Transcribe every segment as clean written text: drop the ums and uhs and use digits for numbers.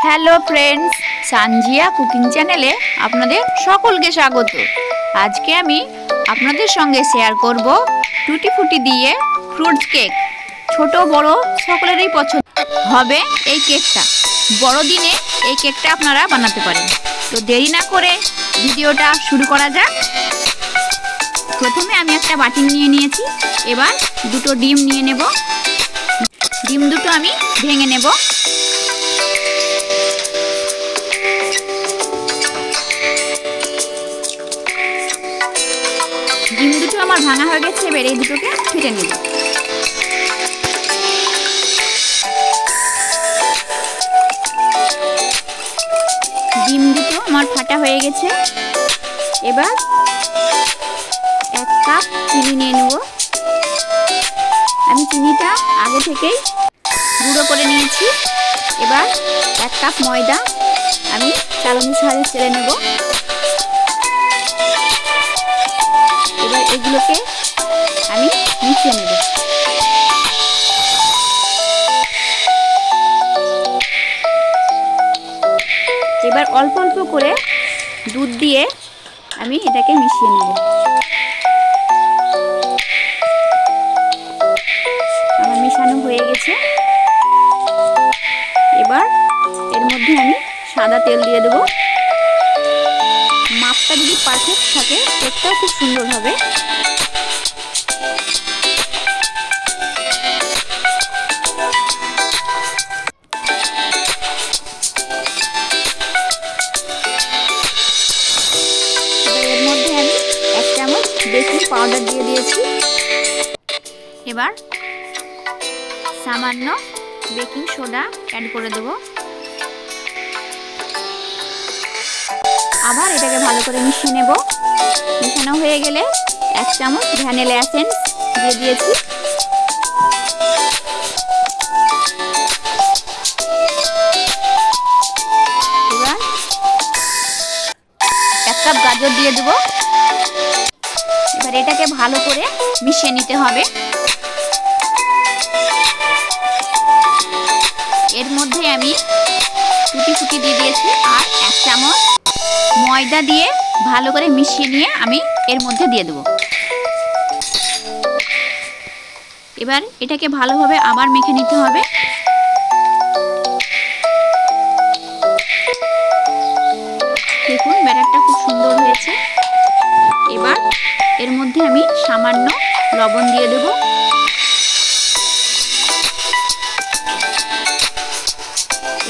Hello friends, Sanjia cooking চ্যানেলে আপনাদের সকলকে স্বাগত। আজকে আমি আপনাদের সঙ্গে শেয়ার করব টুটি ফুটি দিয়ে ফ্রুটস কেক। ছোট বড় সকলেরই পছন্দ হবে এই কেকটা। বড়দিনে এই কেকটা আপনারা বানাতে পারেন। তো দেরি না করে ভিডিওটা শুরু করা যাক। প্রথমে আমি একটা বাটি নিয়ে নিয়েছি। এবার দুটো ডিম নিয়ে নেব। ডিম দুটো আমি ভেঙে নেব। ডিম দুটো আমার ভাঙা হয়ে গেছে। এবার এই দুটোকে ফেটে নেব। ডিম দুটো আমার ফাটা হয়ে গেছে। এবার 1 কাপ চিনি নিয়ে নেব। আমি চিনিটা আগে থেকেই গুঁড়ো করে নিয়েছি। এবার 1 কাপ ময়দা আমি চালনির সাহায্যে চেলে নেব। এবার এগুলোকে আমি মিশিয়ে নেব। এবার অল্প অল্প করে দুধ দিয়ে আমি এটাকে মিশিয়ে নেব। আমার মেশানো হয়ে গেছে। এবার এর মধ্যে আমি সাদা তেল দিয়ে দেব। মাপটা যদি পারফেক্ট থাকে কেকটাও খুব সুন্দর হবে। এর মধ্যে আমি 1 চামচ বেকিং পাউডার দিয়ে দিয়েছি। এবার সামান্য বেকিং সোডা অ্যাড করে দেব। আবার এটাকে ভালো করে মিশিয়ে নেব। মিশানো হয়ে গেলে 1 চামচ ভ্যানিলা এসেন্স দিয়ে দিয়েছি। এবার 1 কাপ গাজর দিয়ে দেব। এবার এটাকে ভালো করে মিশিয়ে নিতে হবে। এর মধ্যে আমি টুটি ফুটি দিয়ে দিয়েছি আর 1 চামচ ময়দা দিয়ে ভালো করে মিশিয়ে নিয়ে আমি এর মধ্যে দিয়ে দেব। এবার এটাকে ভালোভাবে আবার মেখে নিতে হবে। দেখুন ব্যাটারটা খুব সুন্দর হয়েছে। এবার এর মধ্যে আমি সামান্য লবণ দিয়ে দেব।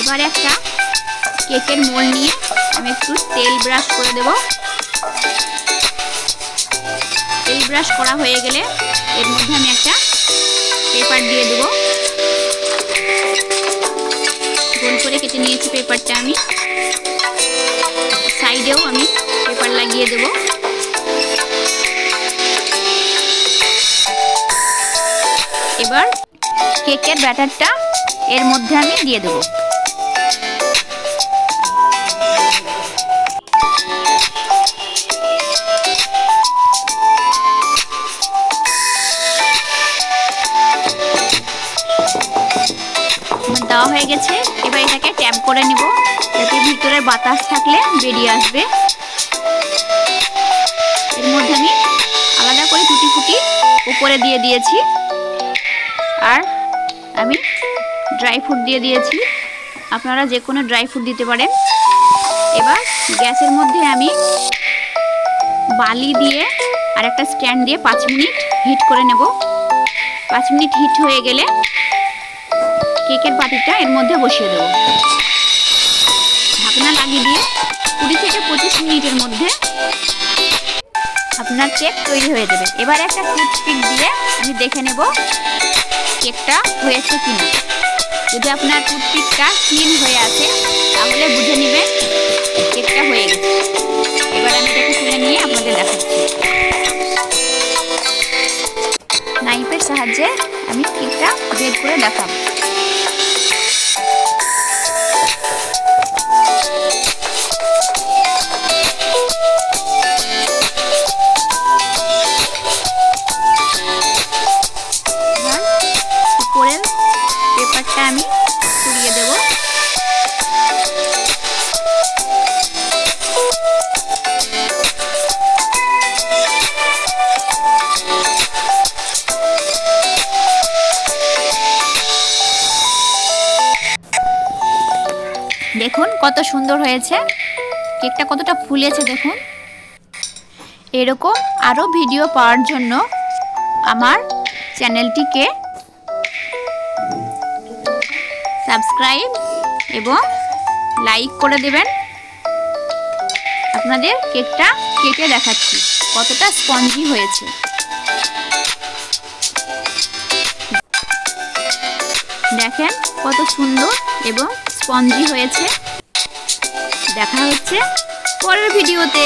এবার একটা কেকের মোল্ড নিয়ে আমি একটু তেল ব্রাশ করে দেব। তেল ব্রাশ করা হয়ে গেলে এর মধ্যে আমি একটা পেপার দিয়ে দেব। গোল করে কেটে নিয়েছি পেপারটা আমি। সাইডেও আমি পেপার লাগিয়ে দেব। এবার কেকের ব্যাটারটা এর মধ্যে আমি দিয়ে দেব। দেওয়া হয়ে গেছে। এবার এটাকে ট্যাপ করে নিব যাতে ভিতরের বাতাস থাকলে বেরিয়ে আসবে। এর মধ্যে আমি আলাদা করে টুটি ফুটি উপরে দিয়ে দিয়েছি আর আমি ড্রাই ফ্রুট দিয়ে দিয়েছি। আপনারা যে কোনো ড্রাই ফ্রুট দিতে পারেন। এবার গ্যাসের মধ্যে আমি বালি দিয়ে আর একটা স্ট্যান্ড দিয়ে 5 মিনিট হিট করে নেব। 5 মিনিট হিট হয়ে গেলে কেকের বাটিটা এর মধ্যে বসিয়ে দেব। ঢাকনা লাগিয়ে দিয়ে 20 থেকে 25 মিনিটের মধ্যে আপনার কেক তৈরি হয়ে যাবে। এবার একটা টুথপিক দিয়ে আমি দেখে নেব কেকটা হয়েছে কিনা। যদি আপনার টুথপিকটা ক্লিন হয়ে আছে তাহলে বুঝে নেবেন কেকটা হয়ে গেছে। এবার আমি এটাকে তুলে নিয়ে আপনাদের দেখাচ্ছি। নাইফের সাহায্যে আমি কেকটা বের করে দেখাবো। উপরের পেপারটা আমি ছড়িয়ে দেব। দেখুন কত সুন্দর হয়েছে, কেকটা কতটা ফুলেছে দেখুন। এরকম আরও ভিডিও পাওয়ার জন্য আমার চ্যানেলটিকে সাবস্ক্রাইব এবং লাইক করে দেবেন। আপনাদের কেকটা কেটে দেখাচ্ছি কতটা স্পঞ্জি হয়েছে। দেখেন কত সুন্দর এবং স্পঞ্জি হয়েছে। দেখা হচ্ছে পরের ভিডিওতে।